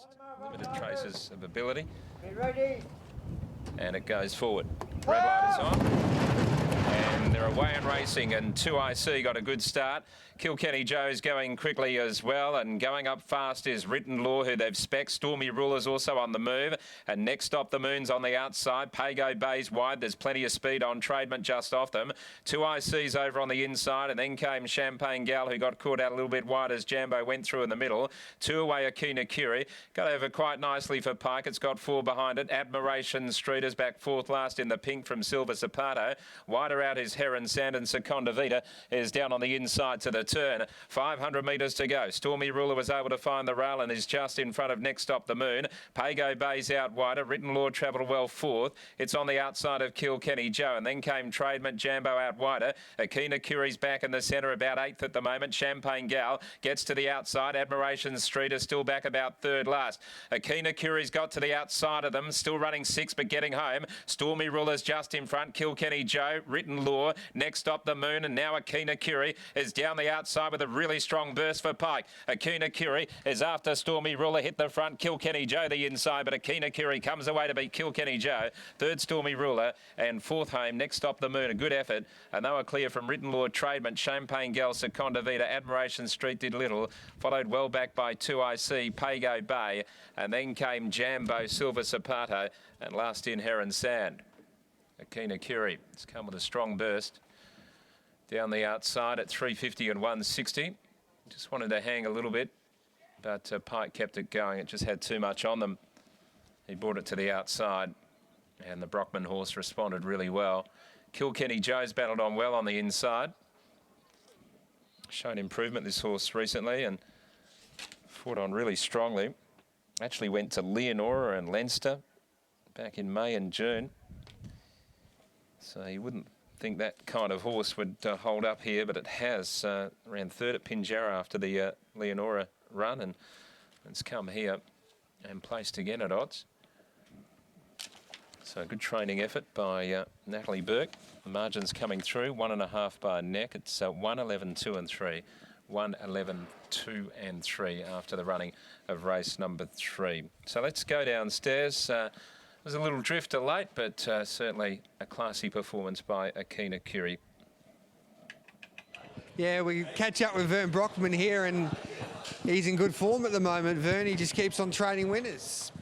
best. Limited traces of ability. Be ready. And it goes forward. Red light is on. And they're away and racing, and 2IC got a good start. Kilkenny Joe's going quickly as well, and going up fast is Written Law, who they've spec. Stormy Ruler's also on the move, and Next Stop the Moon's on the outside. Pago Bay's wide. There's plenty of speed on Tradement just off them. 2IC's over on the inside, and then came Champagne Gal, who got caught out a little bit wide as Jambo went through in the middle. 2 away Akina Curie. Got over quite nicely for Pike. It's got 4 behind it. Admiration Street is back 4th last in the pink from Silver Zapato. Wider out is Heron Sand, and Seconda Vita is down on the inside to the turn. 500 metres to go. Stormy Ruler was able to find the rail and is just in front of Next Stop the Moon. Pago Bay's out wider. Written Law travelled well 4th. It's on the outside of Kilkenny Joe, and then came Tradement Jambo out wider. Akina Curie's back in the centre, about 8th at the moment. Champagne Gal gets to the outside. Admiration Street is still back about 3rd last. Akina Curie's got to the outside of them, still running 6th but getting home. Stormy Ruler's just in front. Kilkenny Joe, Written Law, Next Stop the Moon, and now Akina Curie is down the outside with a really strong burst for Pike. Akina Curie is after Stormy Ruler, hit the front. Kilkenny Joe the inside, but Akina Curie comes away to beat Kilkenny Joe. 3rd Stormy Ruler, and 4th home Next Stop the Moon. A good effort, and they were clear from Written Law, Tradement, Champagne Gal, Seconda Vita. Admiration Street did little, followed well back by 2IC, Pago Bay, and then came Jambo, Silver Zapato, and last in Heron Sand. Akina Curie has come with a strong burst down the outside at 350 and 160. Just wanted to hang a little bit, but Pike kept it going. It just had too much on them. He brought it to the outside, and the Brockman horse responded really well. Kilkenny Joe's battled on well on the inside. Shown improvement, this horse, recently, and fought on really strongly. Actually went to Leonora and Leinster back in May and June. So you wouldn't think that kind of horse would hold up here, but it has. Ran 3rd at Pinjarra after the Leonora run, and it's come here and placed again at odds. So a good training effort by Natalie Burke. The margin's coming through, 1.5 by a neck. It's 1:11, 2 and 3. 1:11, 2 and 3 after the running of race number 3. So let's go downstairs. It was a little drifter late, but certainly a classy performance by Akina Curie. Yeah, we catch up with Vern Brockman here, and he's in good form at the moment. Vern, he just keeps on training winners.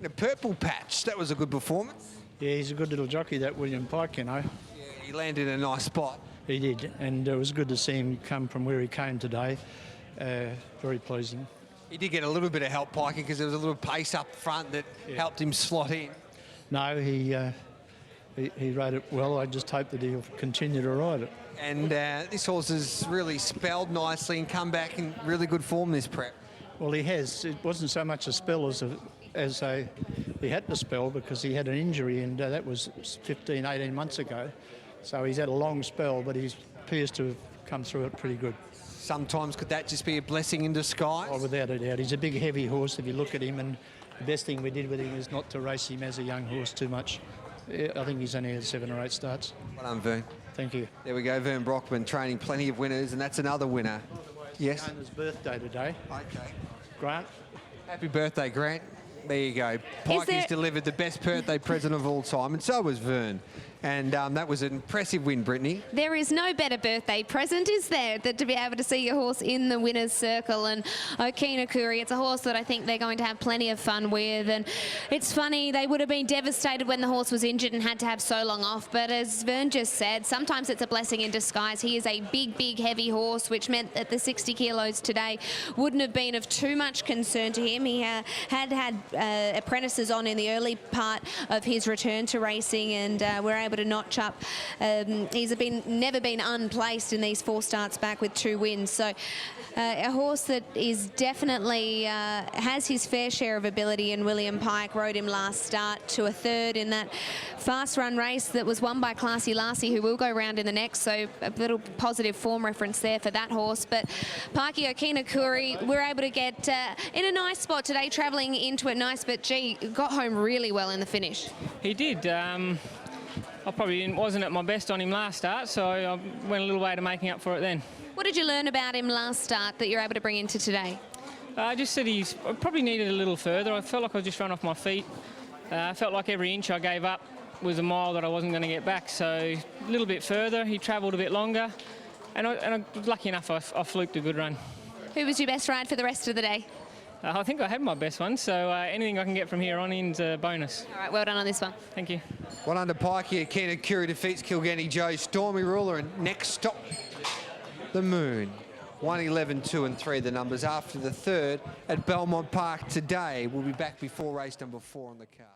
The purple patch, that was a good performance. Yeah, he's a good little jockey, that William Pike, you know. Yeah, he landed in a nice spot. He did, and it was good to see him come from where he came today. Very pleasing. He did get a little bit of help, Pikey, because there was a little pace up front that helped him slot in. No, he rode it well. I just hope that he'll continue to ride it. And this horse has really spelled nicely and come back in really good form this prep. Well, he has. It wasn't so much a spell as he had to spell, because he had an injury, and that was 15, 18 months ago. So he's had a long spell, but he appears to have come through it pretty good. Sometimes could that just be a blessing in disguise? Oh, without a doubt. He's a big, heavy horse if you look at him, and the best thing we did with him is not to race him as a young horse too much. I think he's only had 7 or 8 starts. Well done, Vern. Thank you. There we go, Vern Brockman training plenty of winners, and that's another winner. Yes? Grant's birthday today. Okay. Grant. Happy birthday, Grant. There you go. Pike has delivered the best birthday present of all time, and so was Vern. And that was an impressive win, Brittany. There is no better birthday present, is there, than to be able to see your horse in the winner's circle. And Akina Curie, it's a horse that I think they're going to have plenty of fun with. And it's funny, they would have been devastated when the horse was injured and had to have so long off. But as Vern just said, sometimes it's a blessing in disguise. He is a big, big, heavy horse, which meant that the 60 kilos today wouldn't have been of too much concern to him. He had apprentices on in the early part of his return to racing, and we're able to notch up. He's never been unplaced in these 4 starts back with 2 wins. So a horse that is definitely has his fair share of ability, and William Pike rode him last start to a 3rd in that fast run race that was won by Classy Lassie, who will go round in the next. So a little positive form reference there for that horse. But Pikey, Akina Curie, we're able to get in a nice spot today, travelling into it nice, but gee, got home really well in the finish. He did. I probably wasn't at my best on him last start, so I went a little way to making up for it then. What did you learn about him last start that you're able to bring into today? I just said I probably needed a little further. I felt like I was just running off my feet. I felt like every inch I gave up was a mile that I wasn't going to get back. So a little bit further, he travelled a bit longer. And I was lucky enough, I fluked a good run. Who was your best ride for the rest of the day? I think I had my best one, so anything I can get from here on in's a bonus. All right, well done on this one. Thank you. One under Pike here. Keena Curry defeats Kilkenny Joe's Stormy Ruler, and next stop, the Moon. 1, 11, 2 and 3 the numbers after the third at Belmont Park today. We'll be back before race number 4 on the card.